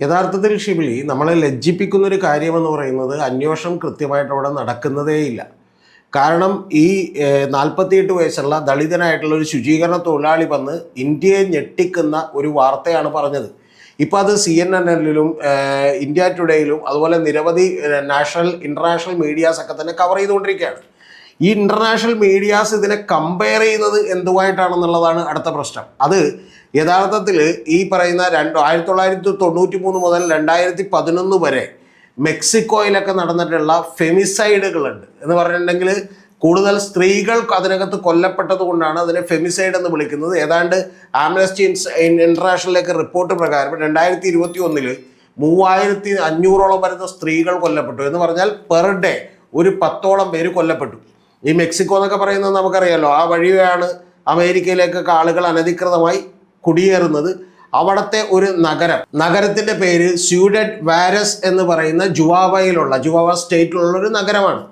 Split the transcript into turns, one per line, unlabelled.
യഥാർത്ഥത്തിൽ ഷിബിലി നമ്മളെ ലജ്ജിപ്പിക്കുന്ന ഒരു കാര്യമെന്ന് പറയുന്നത് അന്വേഷണം കൃത്യമായിട്ട് അവിടെ നടക്കുന്നതേയില്ല. കാരണം ഈ 48 വയസ്സുള്ള ദളിതനായിട്ടുള്ള ഒരു ശുചീകരണ തൊഴിലാളി വന്ന് ഇന്ത്യയെ ഞെട്ടിക്കുന്ന ഒരു വാർത്തയാണ് പറഞ്ഞത്. ഇപ്പോൾ അത് CNN-ലും ഇന്ത്യ ടുഡേയിലും അതുപോലെ നിരവധി ഇൻ്റർനാഷണൽ മീഡിയാസ് ഒക്കെ തന്നെ കവർ ചെയ്തുകൊണ്ടിരിക്കുകയാണ്. ഈ ഇൻ്റർനാഷണൽ മീഡിയാസ് ഇതിനെ കമ്പയർ ചെയ്യുന്നത് എന്തുമായിട്ടാണെന്നുള്ളതാണ് അടുത്ത പ്രശ്നം. അത് യഥാർത്ഥത്തിൽ ഈ പറയുന്ന 1993 മുതൽ 2011 വരെ മെക്സിക്കോയിലൊക്കെ നടന്നിട്ടുള്ള ഫെമിസൈഡുകളുണ്ട് എന്ന് പറഞ്ഞിട്ടുണ്ടെങ്കിൽ കൂടുതൽ സ്ത്രീകൾ അതിനകത്ത് കൊല്ലപ്പെട്ടത് കൊണ്ടാണ് അതിനെ ഫെമിസൈഡ് എന്ന് വിളിക്കുന്നത്. ഏതാണ്ട് ആംനസ്റ്റി ഇൻ്റർനാഷണലിലേക്ക് റിപ്പോർട്ട് പ്രകാരം 2021 3500ഓളം വരുന്ന സ്ത്രീകൾ കൊല്ലപ്പെട്ടു എന്ന് പറഞ്ഞാൽ പെർ ഡേ ഒരു 10ഓളം പേര് കൊല്ലപ്പെട്ടു. ഈ മെക്സിക്കോ എന്നൊക്കെ പറയുന്നത് നമുക്കറിയാലോ, ആ വഴിയാണ് അമേരിക്കയിലേക്കൊക്കെ ആളുകൾ അനധികൃതമായി കുടിയേറുന്നത്. അവിടുത്തെ ഒരു നഗരത്തിൻ്റെ പേര് സ്യൂഡഡ് വാരസ് എന്ന് പറയുന്ന ജുവാവ സ്റ്റേറ്റിലുള്ള ഒരു നഗരമാണ്.